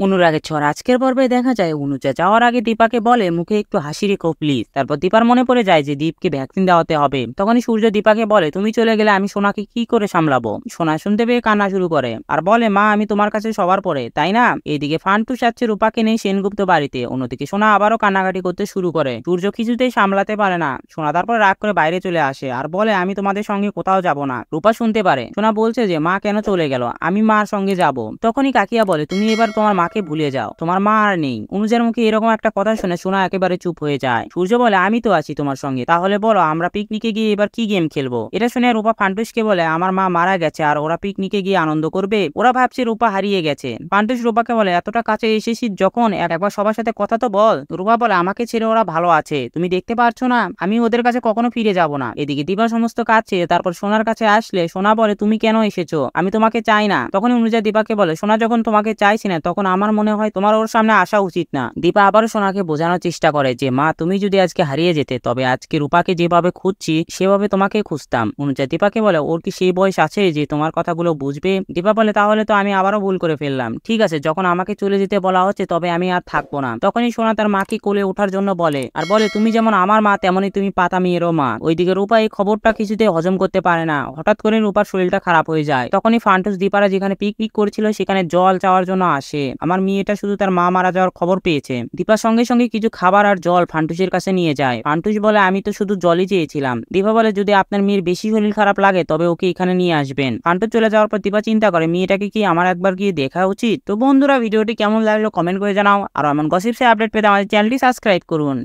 অনুরাগের ছোঁয়ার আজকের পর্বে দেখা যায় অনুজা যাওয়ার আগে দীপাকে বলে মুখে একটু হাসি রেখো প্লিজ। তারপর দীপার মনে পড়ে যায় যে দীপকে ভ্যাকসিন দেওয়াতে হবে। তখনই সূর্য দীপাকে বলে তুমি চলে গেলে আমি সোনাকে কি করে সামলাবো। সোনা শুনতে পেয়ে কান্না শুরু করে আর বলে মা আমি তোমার কাছে সবার পরে তাই না। এইদিকে ফান্টু যাচ্ছে রূপাকে নেই সেনগুপ্ত বাড়িতে। অন্যদিকে সোনা আবারও কান্নাকাটি করতে শুরু করে। সূর্য কিছুতেই সামলাতে পারে না। সোনা তারপর রাগ করে বাইরে চলে আসে আর বলে আমি তোমাদের সঙ্গে কোথাও যাব না। রূপা শুনতে পারে সোনা বলছে যে মা কেন চলে গেল, আমি মার সঙ্গে যাব। তখনই কাকিয়া বলে তুমি এবার তোমার মাকে ভুলে যাও, তোমার মা আর নেই। অনুজের মুখে এরকম একটা কথা শুনে সোনা একেবারে চুপ হয়ে যায়। সূর্য বলে আমি তো আছি তোমার সঙ্গে, তাহলে বলো আমরা পিকনিকে গিয়ে এবার কি গেম খেলবো। এটা শুনে রূপা ফান্টুসকে বলে আমার মা মারা গেছে আর ওরা পিকনিকে গিয়ে আনন্দ করবে। ওরা ভাবছে রূপা হারিয়ে গেছে। ফান্টুস রূপাকে বলে এতটা কাছে এসেছিস যখন একবার সবার সাথে কথা তো বল। রূপা বলে আমাকে ছেড়ে ওরা ভালো আছে, তুমি দেখতে পারছো না আমি ওদের কাছে কখনো ফিরে যাব না। এদিকে দিবা সমস্ত কাজ ছেড়ে তারপর সোনার কাছে আসলে সোনা বলে তুমি কেন এসেছো, আমি তোমাকে চাই না। তখন অনুজা দীপাকে বলে সোনা যখন তোমাকে চাইছি না তখন আমার মনে হয় তোমার ওর সামনে আসা উচিত না। দীপা আবারও সোনাকে বোঝানোর চেষ্টা করে যে মা তুমি যদি আজকে হারিয়ে যেতে তবে আজকে রূপাকে যেভাবে খুঁজছি সেভাবে তোমাকে খুঁজতাম। অনুজা দীপাকে বলে ওর কি সেই বয়স আছে যে তোমার কথাগুলো বুঝবে। দীপা বলে তাহলে তো আমি আবারও ভুল করে ফেললাম। ঠিক আছে যখন আমাকে চলে যেতে বলা হচ্ছে তবে আমি আর থাকবো না। তখনই সোনা তার মাকে কোলে ওঠার জন্য বলে আর বলে তুমি যেমন আমার মা তেমনই তুমি পাতা মেয়েরও মা। ওইদিকে রূপা এই খবরটা কিছুতে হজম করতে পারে না। হঠাৎ করে রূপার শরীরটা খারাপ হয়ে যায়। তখনই ফান্টুস দীপারা যেখানে পিকনিক করছিল সেখানে জল চাওয়ার জন্য আসে। আমার মেয়েটা শুধু তার মা মারা যাওয়ার খবর পেয়েছে। দীপার সঙ্গে সঙ্গে কিছু খাবার আর জল ফান্টুসের কাছে নিয়ে যায়। ফান্টুস বলে আমি তো শুধু জলই চেয়েছিলাম। দীপা বলে যদি আপনার মেয়ের বেশি শরীর খারাপ লাগে তবে ওকে এখানে নিয়ে আসবেন। ফান্টুস চলে যাওয়ার পর দীপা চিন্তা করে মেয়েটাকে কি আমার একবার গিয়ে দেখা উচিত। তো বন্ধুরা ভিডিওটি কেমন লাগলো কমেন্ট করে জানাও। আর এমন গসিপসে আপডেট পেতে আমাদের চ্যানেলটি সাবস্ক্রাইব করুন।